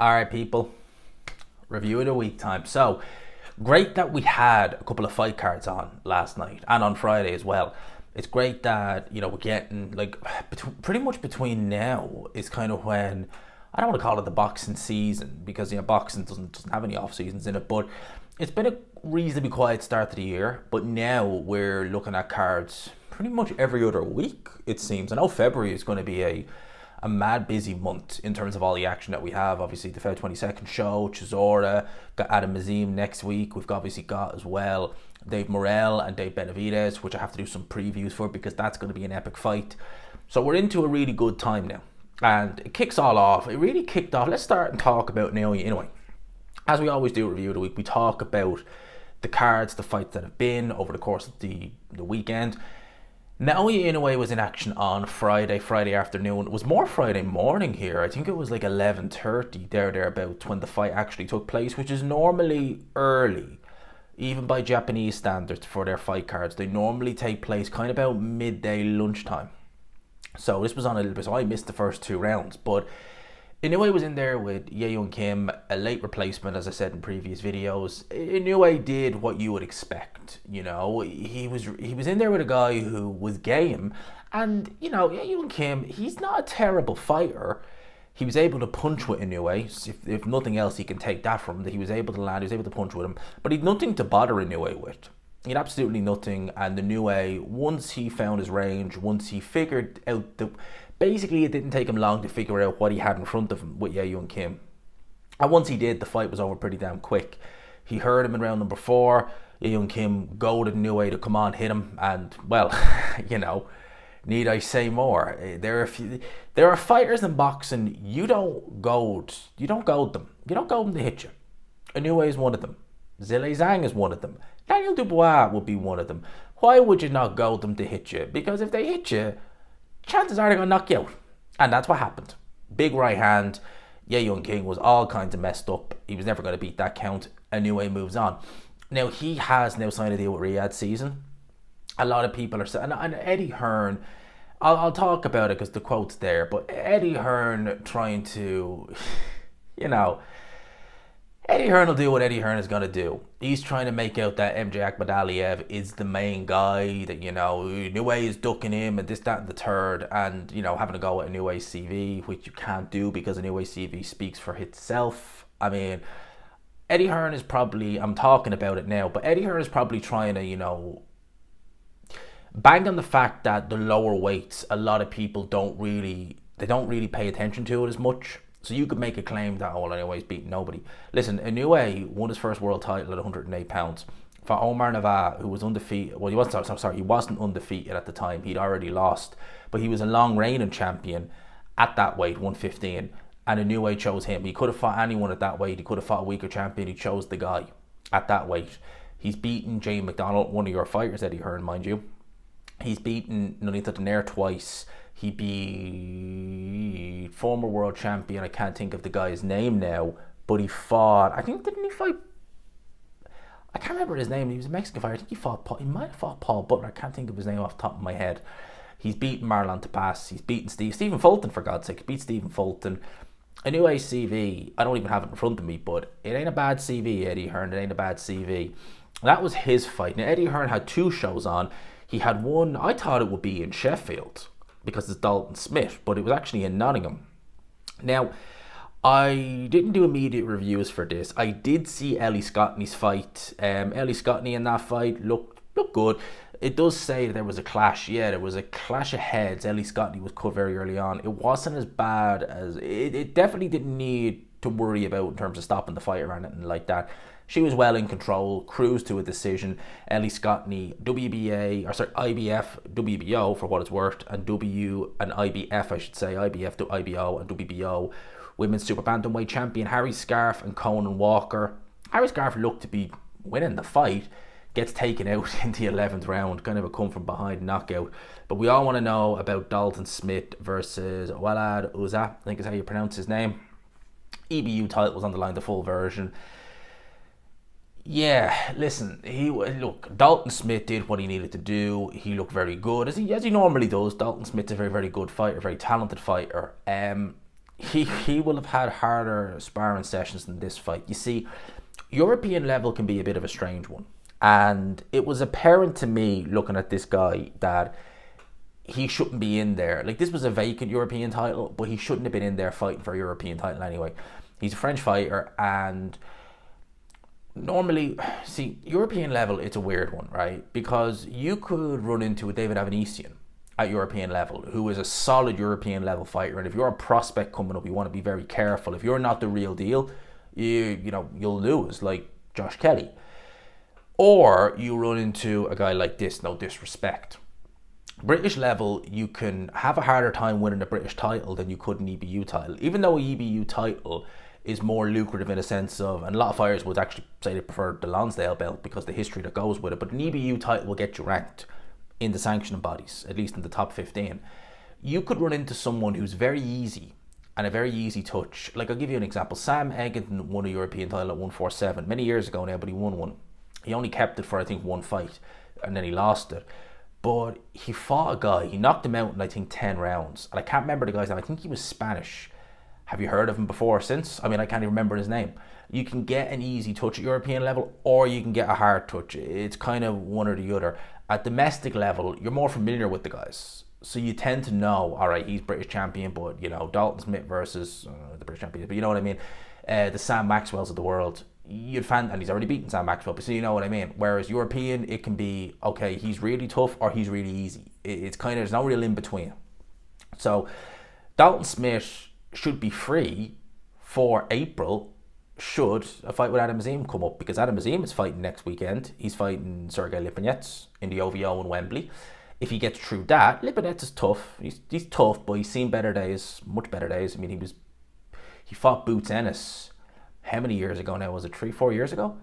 Alright, people, review of the week time. So, great that we had a couple of fight cards on last night and on Friday as well. It's great that, we're getting, pretty much between now is kind of when, I don't want to call it the boxing season because, boxing doesn't have any off seasons in it, but it's been a reasonably quiet start to the year. But now we're looking at cards pretty much every other week, it seems. I know February is going to be a mad busy month in terms of all the action that we have. Obviously, the Feb 22nd show, Chisora, got Adam Mazim next week. We've obviously got as well Dave Morrell and Dave Benavidez, which I have to do some previews for because that's going to be an epic fight. So we're into a really good time now. And it kicks all off. It really kicked off. Let's start and talk about Naoya Inoue. As we always do, review of the week, we talk about the cards, the fights that have been over the course of the weekend. Naoya Inoue was in action on Friday afternoon. It was more Friday morning here. I think it was like 11:30 thereabouts when the fight actually took place, which is normally early, even by Japanese standards for their fight cards. They normally take place kind of about midday lunchtime. So this was on a little bit, so I missed the first two rounds, but Inoue was in there with Ye-Yoon Kim, a late replacement, as I said in previous videos. Inoue did what you would expect, He was in there with a guy who was game, and, Ye-Yoon Kim, he's not a terrible fighter. He was able to punch with Inoue. If nothing else, he can take that from him. He was able to land, he was able to punch with him, but he'd nothing to bother Inoue with. He had absolutely nothing, and Inoue, once he found his range, once he figured out basically, it didn't take him long to figure out what he had in front of him with Ye-Yoon Kim. And once he did, the fight was over pretty damn quick. He heard him in round number 4. Ye-Yoon Kim goaded Inoue to come on, hit him. And, well, need I say more? There are fighters in boxing, you don't goad them. You don't goad them to hit you. Inoue is one of them. Zhilei Zhang is one of them. Daniel Dubois would be one of them. Why would you not goad them to hit you? Because if they hit you, chances are they're going to knock you out. And that's what happened. Big right hand. Ye-Yoon Kim was all kinds of messed up. He was never going to beat that count. Inoue moves on. Now, he has now signed a deal with Riyadh Season. A lot of people are saying, and Eddie Hearn, I'll talk about it because the quote's there, but Eddie Hearn trying to, Eddie Hearn will do what Eddie Hearn is going to do. He's trying to make out that MJ Akhmadaliev is the main guy, that, Inoue is ducking him and this, that, and the third, and, having a go at Inoue's CV, which you can't do because Inoue's CV speaks for itself. I mean, Eddie Hearn is probably, I'm talking about it now, but Eddie Hearn is probably trying to, bang on the fact that the lower weights, a lot of people don't really pay attention to it as much. So you could make a claim that, Inoue's beaten nobody. Listen, Inoue won his first world title at 108 pounds. For Omar Nava, who was undefeated, he wasn't undefeated at the time. He'd already lost. But he was a long reigning champion at that weight, 115. And Inoue chose him. He could have fought anyone at that weight. He could have fought a weaker champion. He chose the guy at that weight. He's beaten Jamie McDonald, one of your fighters, Eddie Hearn, mind you. He's beaten Nonita Donaire twice. He beat former world champion, I can't think of the guy's name now, but he fought, didn't he fight, I can't remember his name, he was a Mexican fighter, I think he might have fought Paul Butler, I can't think of his name off the top of my head. He's beaten Marlon Tapaz, he's beaten Stephen Fulton, for God's sake, he beat Stephen Fulton. A new CV, I don't even have it in front of me, but it ain't a bad CV, Eddie Hearn, it ain't a bad CV. That was his fight. Now, Eddie Hearn had 2 shows on. He had one, I thought it would be in Sheffield, because it's Dalton Smith, but it was actually in Nottingham. Now, I didn't do immediate reviews for this. I did see Ellie Scottney's fight. Ellie Scottney in that fight looked good. It does say there was a clash. Yeah, there was a clash of heads. Ellie Scottney was cut very early on. It wasn't as bad as... It definitely didn't need to worry about in terms of stopping the fight or anything like that. She was well in control, cruised to a decision. Ellie Scottney, IBF, WBO for what it's worth, and IBF, I should say, IBF to IBO and WBO. Women's Super Bantamweight champion Harry Scarf and Conan Walker. Harry Scarf looked to be winning the fight, gets taken out in the 11th round, kind of a come from behind knockout. But we all want to know about Dalton Smith versus Walad Uza, I think is how you pronounce his name. EBU title was on the line, the full version. Yeah, listen, Dalton Smith did what he needed to do. He looked very good, as he normally does. Dalton Smith's a very, very good fighter, very talented fighter. he will have had harder sparring sessions than this fight. You see, European level can be a bit of a strange one. And it was apparent to me looking at this guy that he shouldn't be in there. Like, this was a vacant European title, but he shouldn't have been in there fighting for a European title anyway. He's a French fighter, and normally, see, European level, it's a weird one, right? Because you could run into a David Avanesian at European level, who is a solid European level fighter, and if you're a prospect coming up, you want to be very careful. If you're not the real deal, you'll lose, like Josh Kelly. Or you run into a guy like this, no disrespect. British level, you can have a harder time winning a British title than you could an EBU title. Even though a EBU title is more lucrative in a sense of, and a lot of fighters would actually say they prefer the Lonsdale belt because the history that goes with it, but an EBU title will get you ranked in the sanctioning bodies, at least in the top 15. You could run into someone who's very easy and a very easy touch. Like, I'll give you an example. Sam Eggington won a European title at 147 many years ago now, but he won one. He only kept it for, I think, one fight, and then he lost it. But he fought a guy, he knocked him out in, I think, 10 rounds. And I can't remember the guy's name. I think he was Spanish. Have you heard of him before or since? I mean, I can't even remember his name. You can get an easy touch at European level, or you can get a hard touch. It's kind of one or the other. At domestic level, you're more familiar with the guys. So you tend to know, all right, he's British champion, but, Dalton Smith versus the British champion. But you know what I mean? The Sam Maxwells of the world. And he's already beaten Sam Maxwell, so you know what I mean. Whereas European, it can be, okay, he's really tough or he's really easy. It's kind of, there's no real in between. So Dalton Smith should be free for April should a fight with Adam Azim come up, because Adam Azim is fighting next weekend. He's fighting Sergei Lipinets in the OVO in Wembley. If he gets through that, Lipinets is tough. He's tough, but he's seen better days, much better days. I mean, he fought Boots Ennis. How many years ago now? Was it 3-4 years ago?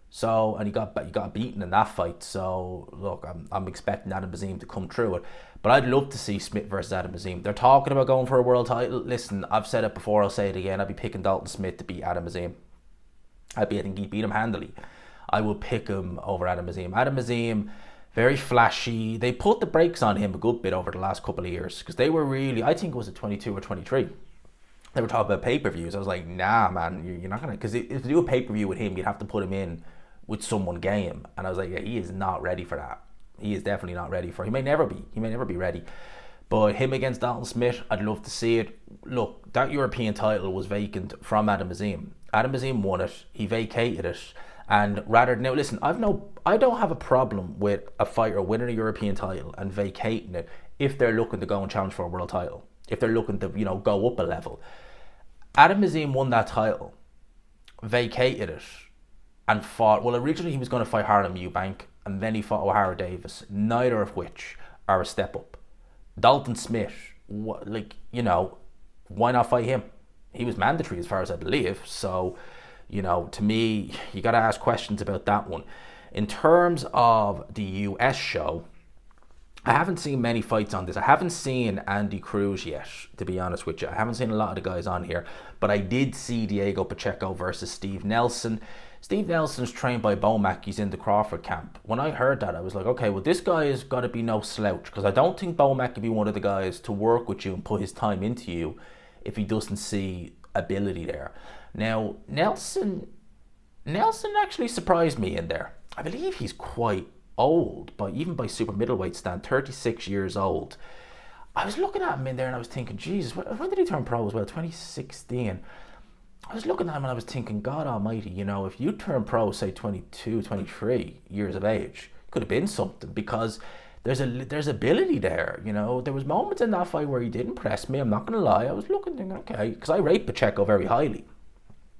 So, and he got beaten in that fight. So look, I'm expecting Adam Azim to come through it, but I'd love to see Smith versus Adam Azim. They're talking about going for a world title. Listen, I've said it before, I'll say it again. I'd be picking Dalton Smith to beat Adam Azim. I think he'd beat him handily. I will pick him over Adam Azim. Adam Azim, very flashy. They put the brakes on him a good bit over the last couple of years, because they were really, I think it was at 22 or 23. They were talking about pay-per-views. I was like, nah, man, you're not going to... Because if to do a pay-per-view with him, you'd have to put him in with someone game. And I was like, yeah, he is not ready for that. He is definitely not ready for it. He may never be. He may never be ready. But him against Dalton Smith, I'd love to see it. Look, that European title was vacant from Adam Azim. Adam Azim won it. He vacated it. And now listen, I don't have a problem with a fighter winning a European title and vacating it if they're looking to go and challenge for a world title. If they're looking to, go up a level. Adam Azim won that title, vacated it, and fought. Well, originally he was going to fight Harlem Eubank, and then he fought O'Hara Davis, neither of which are a step up. Dalton Smith, why not fight him? He was mandatory as far as I believe. So, to me, you got to ask questions about that one. In terms of the US show, I haven't seen many fights on this. I haven't seen Andy Cruz yet, to be honest with you. I haven't seen a lot of the guys on here, but I did see Diego Pacheco versus Steve Nelson. Steve Nelson's trained by Bomac. He's in the Crawford camp. When I heard that, I was like, okay, well, this guy has got to be no slouch, because I don't think Bomac can be one of the guys to work with you and put his time into you if he doesn't see ability there. Now, Nelson actually surprised me in there. I believe he's quite old, even by super middleweight stand, 36 years old. I was looking at him in there and I was thinking, Jesus, when did he turn pro as well? 2016. I was looking at him and I was thinking, God almighty, if you turn pro, say 22, 23 years of age, it could have been something, because there's ability there. There was moments in that fight where he didn't press me. I'm not going to lie. I was looking, thinking, okay, because I rate Pacheco very highly.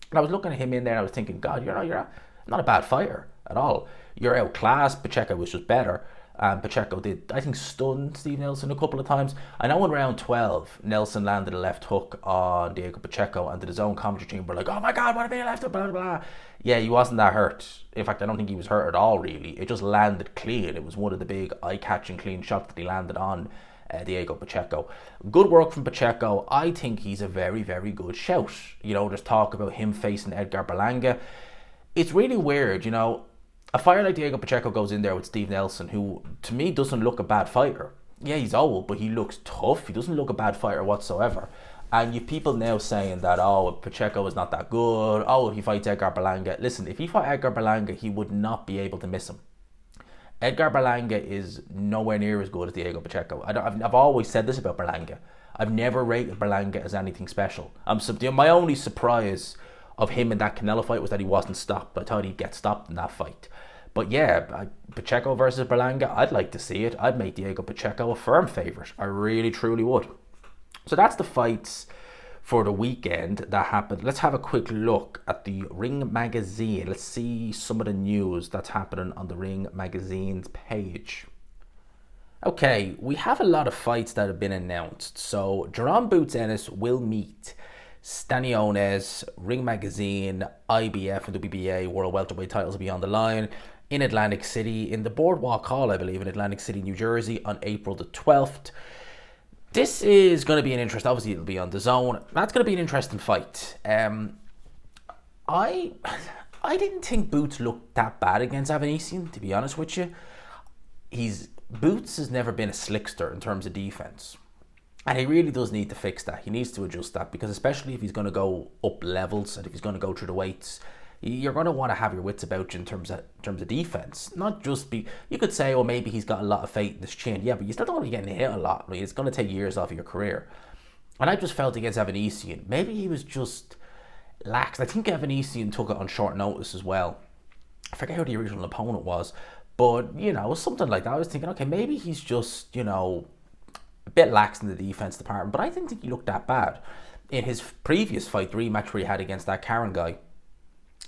And I was looking at him in there and I was thinking, God, you're not a bad fighter at all. You're outclassed. Pacheco was just better. Pacheco did, I think, stun Steve Nelson a couple of times. I know in round 12, Nelson landed a left hook on Diego Pacheco, and his own commentary team were like, oh my God, what a big left hook, blah, blah, blah. Yeah, he wasn't that hurt. In fact, I don't think he was hurt at all, really. It just landed clean. It was one of the big eye-catching clean shots that he landed on Diego Pacheco. Good work from Pacheco. I think he's a very, very good shout. There's talk about him facing Edgar Berlanga. It's really weird, a fighter like Diego Pacheco goes in there with Steve Nelson, who to me doesn't look a bad fighter. Yeah, he's old, but he looks tough. He doesn't look a bad fighter whatsoever. And you people now saying that, oh, Pacheco is not that good. Oh, if he fights Edgar Berlanga. Listen, if he fought Edgar Berlanga, he would not be able to miss him. Edgar Berlanga is nowhere near as good as Diego Pacheco. I've always said this about Berlanga. I've never rated Berlanga as anything special. My only surprise of him in that Canelo fight was that he wasn't stopped. I thought he'd get stopped in that fight. But yeah, Pacheco versus Berlanga, I'd like to see it. I'd make Diego Pacheco a firm favourite. I really, truly would. So that's the fights for the weekend that happened. Let's have a quick look at the Ring Magazine. Let's see some of the news that's happening on the Ring Magazine's page. Okay, we have a lot of fights that have been announced. So Jerome Boots Ennis will meet Staniones, Ring Magazine, IBF and WBA World Welterweight titles will be on the line in Atlantic City, in the Boardwalk Hall, I believe, in Atlantic City, New Jersey, on April the 12th. This is going to be an interest. Obviously, it'll be on the Zone. That's going to be an interesting fight. I didn't think Boots looked that bad against Avanesian, to be honest with you. Boots has never been a slickster in terms of defense. And he really does need to fix that. He needs to adjust that, because especially if he's going to go up levels and if he's going to go through the weights, you're going to want to have your wits about you in terms of defense. Not just you could say, oh, maybe he's got a lot of faith in his chin. Yeah, but you still don't want to be getting hit a lot. I mean, it's going to take years off of your career. And I just felt against Avanesian, maybe he was just lax. I think Avanesian took it on short notice as well. I forget who the original opponent was, but, something like that. I was thinking, okay, maybe he's just, a bit lax in the defense department, but I didn't think he looked that bad. In his previous fight, the rematch where he had against that Karen guy,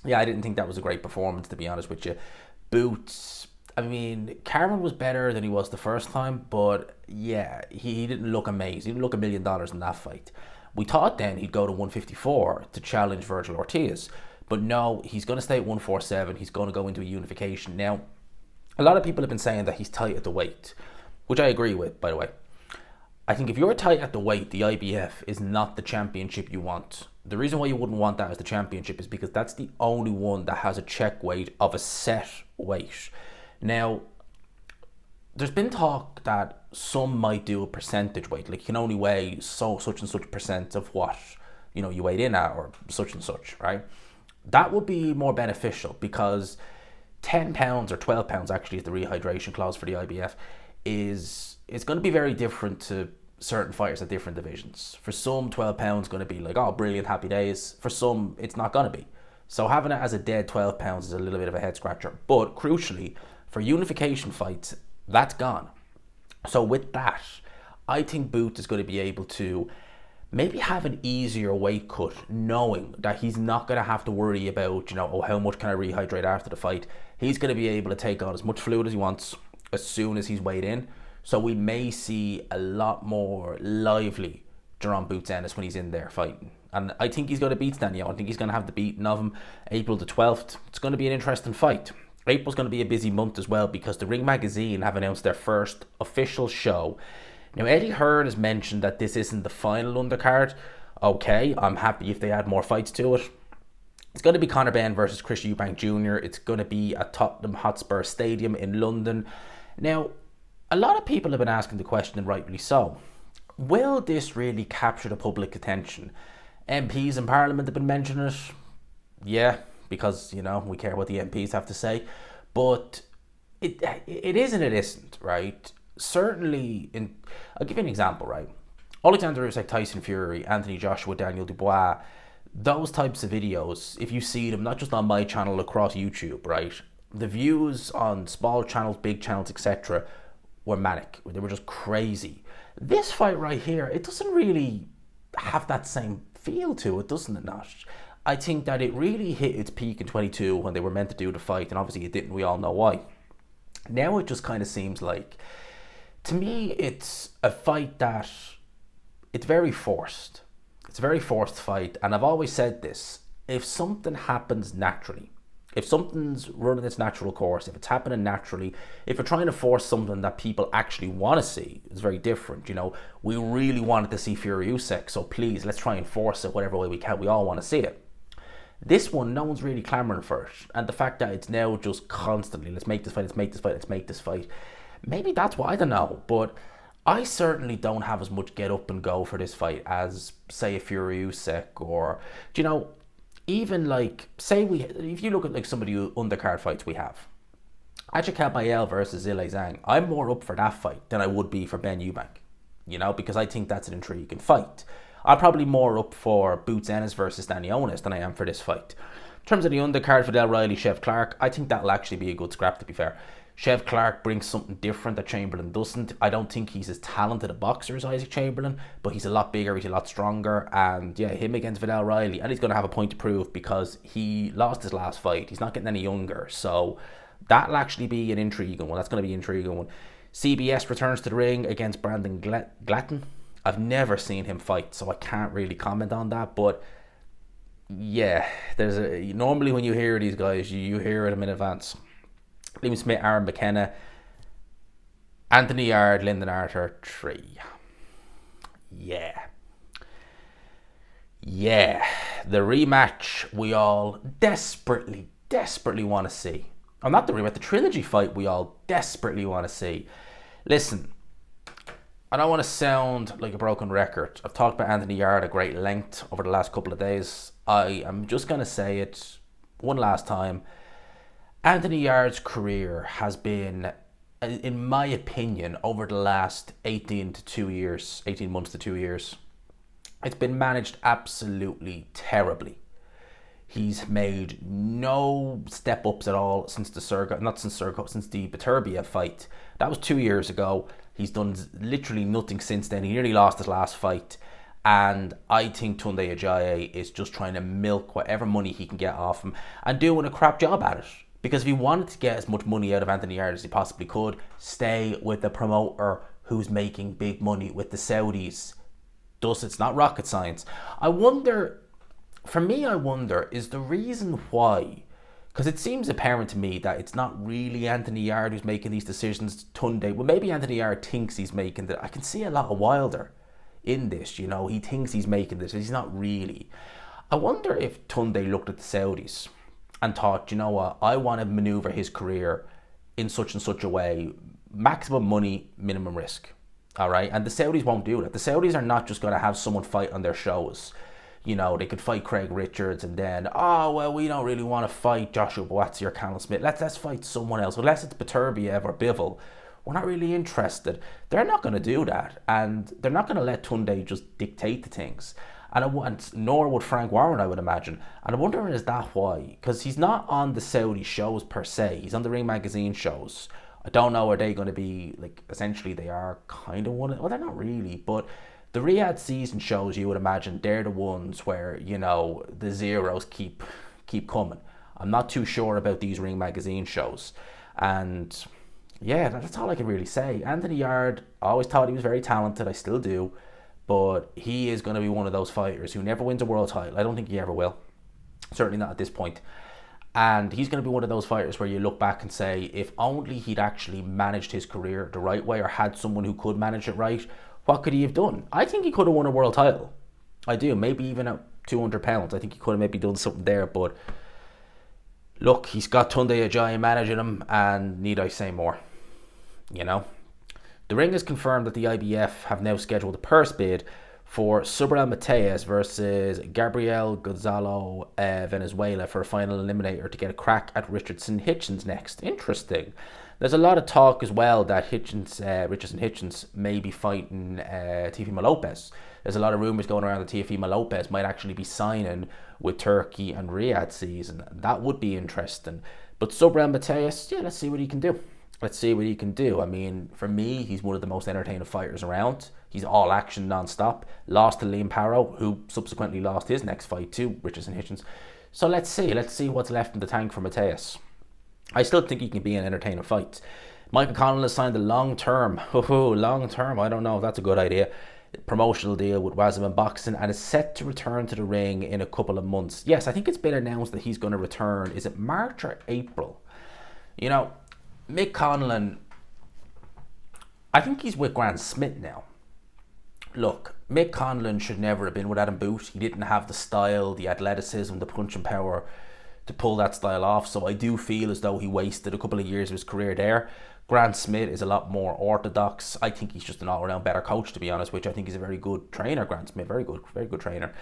yeah, I didn't think that was a great performance, to be honest with you. Boots, I mean, Karen was better than he was the first time, but yeah, he didn't look amazing. He didn't look $1 million in that fight. We thought then he'd go to 154 to challenge Virgil Ortiz, but no, he's going to stay at 147. He's going to go into a unification. Now, a lot of people have been saying that he's tight at the weight, which I agree with, by the way. I think if you're tight at the weight, the IBF is not the championship you want. The reason why you wouldn't want that as the championship is because that's the only one that has a check weight of a set weight. Now, there's been talk that some might do a percentage weight, like you can only weigh such and such percent of what you weighed in at, or such and such, right? That would be more beneficial, because 10 pounds or 12 pounds actually is the rehydration clause for the IBF. It's going to be very different to certain fighters at different divisions. For some, 12 pounds is going to be like, oh, brilliant, happy days. For some, it's not going to be. So having it as a dead 12 pounds is a little bit of a head scratcher. But crucially, for unification fights, that's gone. So with that, I think Boots is going to be able to maybe have an easier weight cut, knowing that he's not going to have to worry about, how much can I rehydrate after the fight. He's going to be able to take on as much fluid as he wants as soon as he's weighed in. So we may see a lot more lively Jerome Boots Ennis when he's in there fighting. And I think he's going to beat Daniel. I think he's going to have the beating of him April the 12th. It's going to be an interesting fight. April's going to be a busy month as well, because the Ring Magazine have announced their first official show. Now, Eddie Hearn has mentioned that this isn't the final undercard. Okay, I'm happy if they add more fights to it. It's going to be Conor Benn versus Chris Eubank Jr. It's going to be at Tottenham Hotspur Stadium in London. Now, a lot of people have been asking the question, and rightly so, will this really capture the public attention? MPs in Parliament have been mentioning it. Yeah, because, we care what the MPs have to say. But it is and it isn't, right? Certainly, I'll give you an example, right? Alexander Usyk, Tyson Fury, Anthony Joshua, Daniel Dubois, those types of videos, if you see them, not just on my channel, across YouTube, right? The views on small channels, big channels, etc., were manic. They were just crazy. This fight right here, it doesn't really have that same feel to it, doesn't it not? I think that it really hit its peak in 22 when they were meant to do the fight, and obviously it didn't. We all know why. Now it just kind of seems like, to me, it's a fight that it's very forced. It's a very forced fight, and I've always said this: if something happens naturally, if something's running its natural course, if it's happening naturally, if you're trying to force something that people actually want to see, it's very different. We really wanted to see Fury Usyk, so please, let's try and force it whatever way we can. We all want to see it. This one, no one's really clamoring for it. And the fact that it's now just constantly, let's make this fight, let's make this fight, let's make this fight. Maybe that's why, I don't know. But I certainly don't have as much get up and go for this fight as, say, a Fury Usyk, or, do you know, even like, say if you look at like some of the undercard fights we have, Achikabayel versus Zhilei Zhang, I'm more up for that fight than I would be for Ben Eubank, you know, because I think that's an intriguing fight. I'm probably more up for Boots Ennis versus Danny Onis than I am for this fight. In terms of the undercard, Fidel Riley, Chev Clark, I think that'll actually be a good scrap, to be fair. Chev Clark brings something different that Chamberlain doesn't. I don't think he's as talented a boxer as Isaac Chamberlain, but he's a lot bigger, he's a lot stronger, and yeah, him against Fidel Riley, and he's going to have a point to prove because he lost his last fight. He's not getting any younger, so that'll actually be an intriguing one. That's going to be an intriguing one. CBS returns to the ring against Brandon Glatton. I've never seen him fight, so I can't really comment on that, but yeah, normally when you hear these guys, you hear them in advance. Liam Smith, Aaron McKenna, Anthony Yarde, Lyndon Arthur, 3. Yeah. The rematch we all desperately want to see. Oh, not the rematch, the trilogy fight we all desperately want to see. Listen, I don't want to sound like a broken record. I've talked about Anthony Yarde at great length over the last couple of days. I am just going to say it one last time. Anthony Yarde's career has been, in my opinion, over the last 18 months to 2 years, it's been managed absolutely terribly. He's made no step-ups at all since the Beterbiev fight. That was 2 years ago. He's done literally nothing since then. He nearly lost his last fight. And I think Tunde Ajayi is just trying to milk whatever money he can get off him and doing a crap job at it. Because if he wanted to get as much money out of Anthony Yarde as he possibly could, stay with the promoter who's making big money with the Saudis. Thus, it's not rocket science. I wonder, is the reason why, because it seems apparent to me that it's not really Anthony Yarde who's making these decisions, Tunde. Well, maybe Anthony Yarde thinks he's making that. I can see a lot of Wilder in this, you know. He thinks he's making this, he's not really. I wonder if Tunde looked at the Saudis and thought, you know what, I want to maneuver his career in such and such a way, maximum money, minimum risk. All right, and the Saudis won't do that. The Saudis are not just going to have someone fight on their shows. You know, they could fight Craig Richards and then, oh, well, we don't really want to fight Joshua Buatsi or Callum Smith. Let's fight someone else. Unless it's Beterbiev or Bivol, we're not really interested. They're not going to do that. And they're not going to let Tunde just dictate the things. And nor would Frank Warren, I would imagine. And I'm wondering, is that why? Because he's not on the Saudi shows per se. He's on the Ring Magazine shows. I don't know, are they going to be, like, essentially they are kind of one of, well, they're not really, but the Riyadh season shows, you would imagine, they're the ones where, you know, the zeros keep coming. I'm not too sure about these Ring Magazine shows. And yeah, that's all I can really say. Anthony Yarde, I always thought he was very talented. I still do. But he is going to be one of those fighters who never wins a world title. I don't think he ever will. Certainly not at this point. And he's going to be one of those fighters where you look back and say, if only he'd actually managed his career the right way or had someone who could manage it right, what could he have done? I think he could have won a world title. I do. Maybe even at 200 pounds. I think he could have maybe done something there. But look, he's got Tunde Ajayi managing him, and need I say more? You know? The ring has confirmed that the IBF have now scheduled a purse bid for Subriel Matias versus Gabriel Gonzalo Venezuela for a final eliminator to get a crack at Richardson Hitchens next. Interesting. There's a lot of talk as well that Richardson Hitchens may be fighting Teofimo Lopez. There's a lot of rumours going around that Teofimo Lopez might actually be signing with Turkey and Riyadh season. That would be interesting. But Subriel Matias, yeah, let's see what he can do. I mean, for me, he's one of the most entertaining fighters around. He's all action non-stop. Lost to Liam Parrow, who subsequently lost his next fight to Richardson Hitchens. So let's see what's left in the tank for Matias. I still think he can be an entertaining fight. Michael Conlan has signed a long-term, I don't know if that's a good idea, promotional deal with Wasserman Boxing and is set to return to the ring in a couple of months. Yes, I think it's been announced that he's going to return. Is it March or April? You know, Mick Conlan, I think he's with Grant Smith now. Look, Mick Conlan should never have been with Adam Booth. He didn't have the style, the athleticism, the punching power to pull that style off. So I do feel as though he wasted a couple of years of his career there. Grant Smith is a lot more orthodox. I think he's just an all-around better coach, to be honest, which I think he's a very good trainer, Grant Smith. Very good trainer.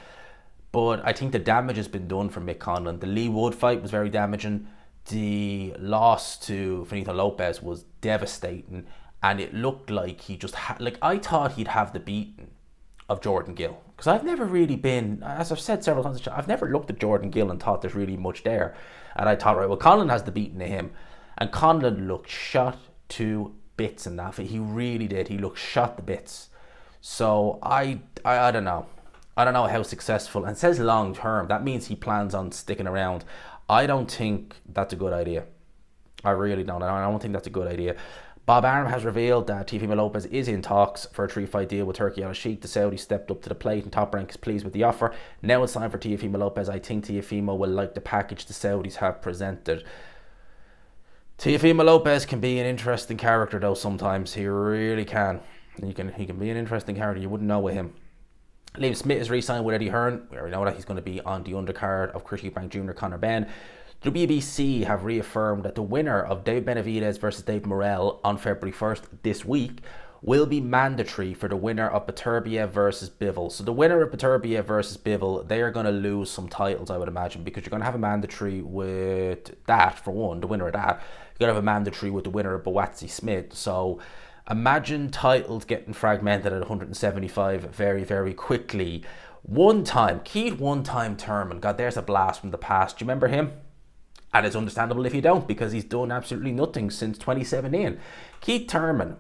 But I think the damage has been done for Mick Conlan. The Lee Wood fight was very damaging. The loss to Finito Lopez was devastating. And it looked like he just had... Like, I thought he'd have the beating of Jordan Gill. Because I've never really been... As I've said several times, I've never looked at Jordan Gill and thought there's really much there. And I thought, right, well, Conlan has the beating of him. And Conlan looked shot to bits in that fight. He really did. He looked shot to bits. So I don't know. I don't know how successful, and it says long term. That means he plans on sticking around. I don't think that's a good idea. I really don't. I don't think that's a good idea. Bob Arum has revealed that Teofimo Lopez is in talks for a 3-fight deal with Turki Al-Sheikh. The Saudi stepped up to the plate and Top Rank is pleased with the offer. Now it's time for Teofimo Lopez. I think Teofimo will like the package the Saudis have presented. Teofimo Lopez can be an interesting character though sometimes. He really can. He can be an interesting character. You wouldn't know with him. Liam Smith is re-signed with Eddie Hearn. We already know that he's going to be on the undercard of Chris Eubank Jr. Conor Benn. WBC have reaffirmed that the winner of Dave Benavidez versus Dave Morrell on February 1st this week will be mandatory for the winner of Beterbiev versus Bivol. So the winner of Beterbiev versus Bivol, they are going to lose some titles, I would imagine, because you're going to have a mandatory with that, for one, the winner of that. You're going to have a mandatory with the winner of Boazzi Smith. So imagine titles getting fragmented at 175 very, very quickly. Keith one-time Thurman. God, there's a blast from the past. Do you remember him? And it's understandable if you don't, because he's done absolutely nothing since 2017. Keith Thurman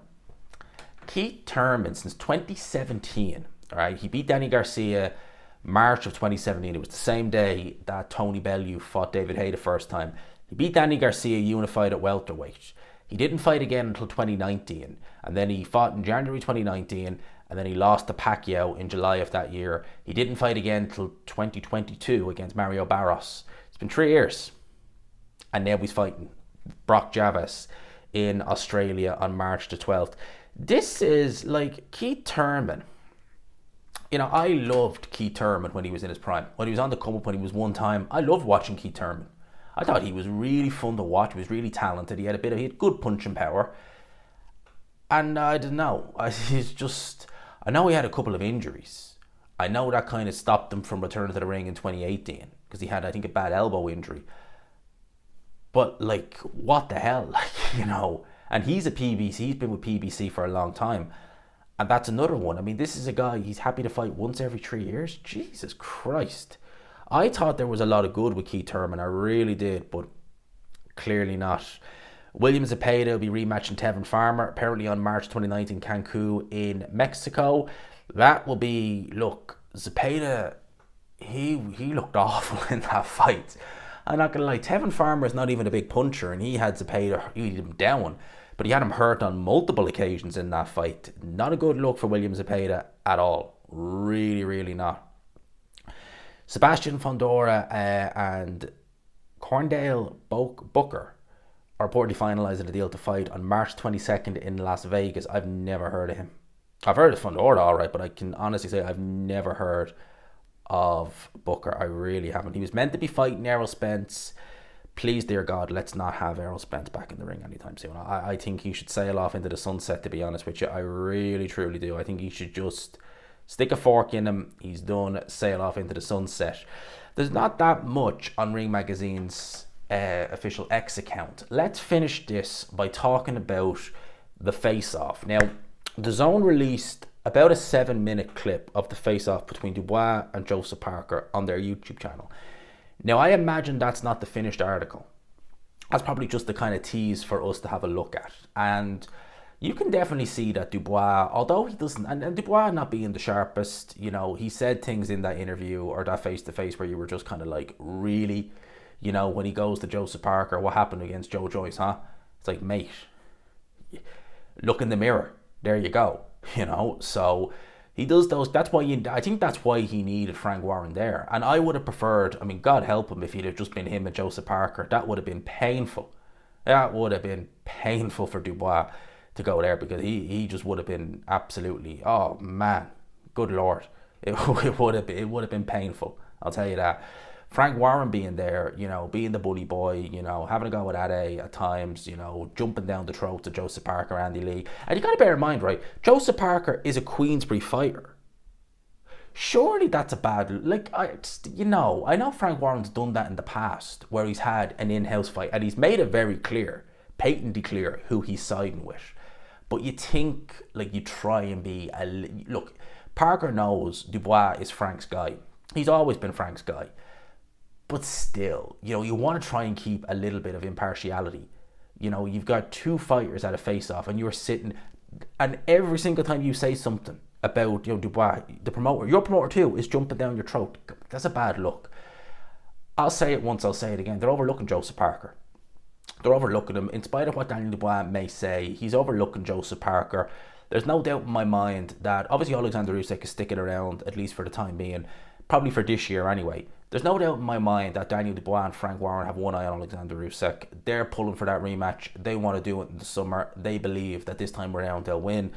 since 2017, all right, he beat Danny Garcia March of 2017. It was the same day that Tony Bellew fought David Haye the first time. He beat Danny Garcia unified at welterweight. He didn't fight again until 2019, and then he fought in January 2019, and then he lost to Pacquiao in July of that year. He didn't fight again until 2022 against Mario Barros. It's been 3 years, and now he's fighting Brock Javis in Australia on March the 12th. This is like Keith Thurman. You know, I loved Keith Thurman when he was in his prime. When he was on the come up, when he was one time, I loved watching Keith Thurman. I thought he was really fun to watch. He was really talented. He had good punching power. And I don't know. I know he had a couple of injuries. I know that kind of stopped him from returning to the ring in 2018 because he had, I think, a bad elbow injury. But like, what the hell? Like, you know, and he's a PBC. He's been with PBC for a long time. And that's another one. I mean, this is a guy, he's happy to fight once every 3 years. Jesus Christ. I thought there was a lot of good with Keith Thurman. I really did, but clearly not. William Zepeda will be rematching Tevin Farmer, apparently on March 29th in Cancun in Mexico. That will be, look, Zepeda, he looked awful in that fight. I'm not going to lie, Tevin Farmer is not even a big puncher, and he had Zepeda, he had him down. But he had him hurt on multiple occasions in that fight. Not a good look for William Zepeda at all. Really, really not. Sebastian Fondora and Corndale Booker are reportedly finalising a deal to fight on March 22nd in Las Vegas. I've never heard of him. I've heard of Fondora, all right, but I can honestly say I've never heard of Booker. I really haven't. He was meant to be fighting Errol Spence. Please, dear God, let's not have Errol Spence back in the ring anytime soon. I think he should sail off into the sunset, to be honest with you. I really, truly do. I think he should just stick a fork in him. He's done. Sail off into the sunset. There's not that much on Ring Magazine's official X account. Let's finish this by talking about the face-off. Now, The Zone released about a 7-minute clip of the face-off between Dubois and Joseph Parker on their YouTube channel. Now, I imagine that's not the finished article. That's probably just the kind of tease for us to have a look at. And you can definitely see that Dubois, although he doesn't, and Dubois not being the sharpest, you know, he said things in that interview or that face-to-face where you were just kind of like, really? You know, when he goes to Joseph Parker, what happened against Joe Joyce, huh? It's like, mate, look in the mirror. There you go. You know, so he does those. That's why I think that's why he needed Frank Warren there. And I would have preferred, I mean, God help him if he'd have just been him and Joseph Parker. That would have been painful. That would have been painful for Dubois to go there, because he just would have been absolutely, oh man, good Lord. It would have been painful. I'll tell you that. Frank Warren being there, being the bully boy, having a go at Ade at times, jumping down the throats of Joseph Parker, Andy Lee. And you got to bear in mind, right, Joseph Parker is a Queensbury fighter. Surely that's a bad, I know Frank Warren's done that in the past where he's had an in-house fight and he's made it very clear, patently clear who he's siding with. But you think, you try and be, look, Parker knows Dubois is Frank's guy. He's always been Frank's guy. But still, you want to try and keep a little bit of impartiality. You've got two fighters at a face-off and you're sitting, and every single time you say something about Dubois, the promoter, your promoter too, is jumping down your throat. That's a bad look. I'll say it once, I'll say it again. They're overlooking Joseph Parker. They're overlooking him. In spite of what Daniel Dubois may say, he's overlooking Joseph Parker. There's no doubt in my mind that obviously Alexander Usyk is sticking around, at least for the time being, probably for this year anyway. There's no doubt in my mind that Daniel Dubois and Frank Warren have one eye on Alexander Usyk. They're pulling for that rematch. They want to do it in the summer. They believe that this time around they'll win,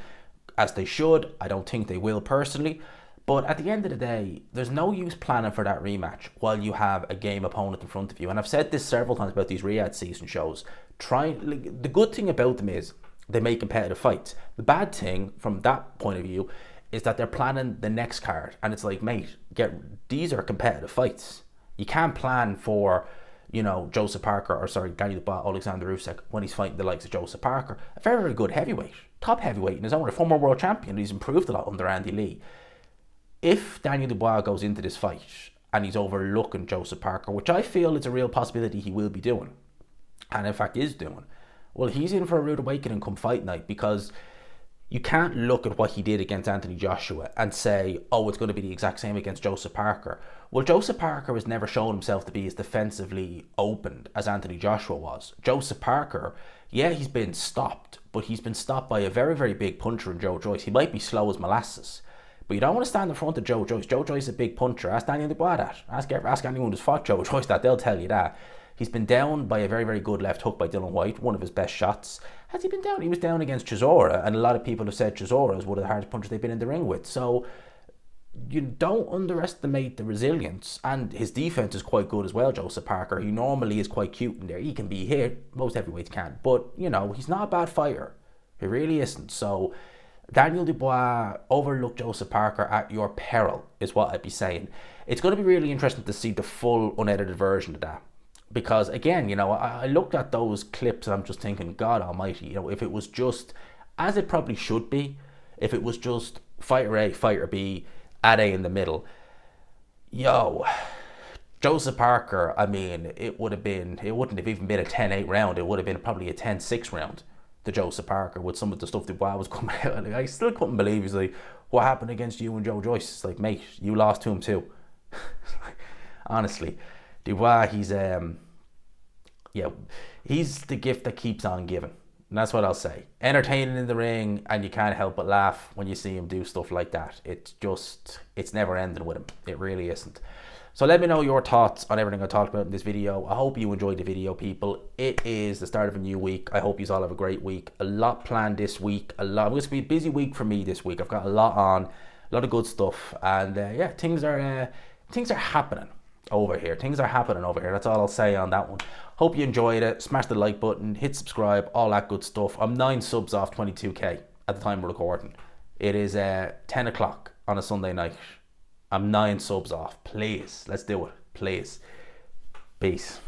as they should. I don't think they will personally. But at the end of the day, there's no use planning for that rematch while you have a game opponent in front of you. And I've said this several times about these Riyadh season shows. The good thing about them is they make competitive fights. The bad thing from that point of view is that they're planning the next card, and it's like, mate, these are competitive fights. You can't plan for, Joseph Parker, Daniel Dubois, Alexander Usyk when he's fighting the likes of Joseph Parker, a very, very good heavyweight, top heavyweight in his own, a former world champion. He's improved a lot under Andy Lee. If Daniel Dubois goes into this fight and he's overlooking Joseph Parker, which I feel is a real possibility he will be doing, and in fact is doing, well, he's in for a rude awakening come fight night, because you can't look at what he did against Anthony Joshua and say, oh, it's going to be the exact same against Joseph Parker. Well, Joseph Parker has never shown himself to be as defensively opened as Anthony Joshua was. Joseph Parker, yeah, he's been stopped, but he's been stopped by a very, very big puncher in Joe Joyce. He might be slow as molasses, but you don't want to stand in front of Joe Joyce. Joe Joyce is a big puncher. Ask Daniel Dubois that. Ask anyone who's fought Joe Joyce that. They'll tell you that. He's been down by a very, very good left hook by Dylan White, one of his best shots. Has he been down? He was down against Chisora, and a lot of people have said Chisora is one of the hardest punchers they've been in the ring with. So you don't underestimate the resilience, and his defense is quite good as well, Joseph Parker. He normally is quite cute in there. He can be hit, most heavyweights can, but he's not a bad fighter. He really isn't. So Daniel Dubois, overlook Joseph Parker at your peril, is what I'd be saying. It's going to be really interesting to see the full unedited version of that. Because again, I looked at those clips and I'm just thinking, God almighty, if it was just, as it probably should be, if it was just fighter A, fighter B, Ade in the middle, Joseph Parker, it wouldn't have even been a 10-8 round. It would have been probably a 10-6 round to Joseph Parker with some of the stuff that was coming out. I still couldn't believe. He's like, what happened against you and Joe Joyce? It's like, mate, you lost to him too. Honestly. Dubois, he's the gift that keeps on giving. And that's what I'll say. Entertaining in the ring, and you can't help but laugh when you see him do stuff like that. It's never ending with him. It really isn't. So let me know your thoughts on everything I talked about in this video. I hope you enjoyed the video, people. It is the start of a new week. I hope you all have a great week. A lot planned this week. It's going to be a busy week for me this week. I've got a lot on, a lot of good stuff. And things are happening over here. That's all I'll say on that one. Hope you enjoyed it. Smash the like button, hit subscribe, all that good stuff. I'm 9 subs off 22k at the time of recording. It is 10 o'clock on a Sunday night. I'm 9 subs off. Please, let's do it. Please. Peace.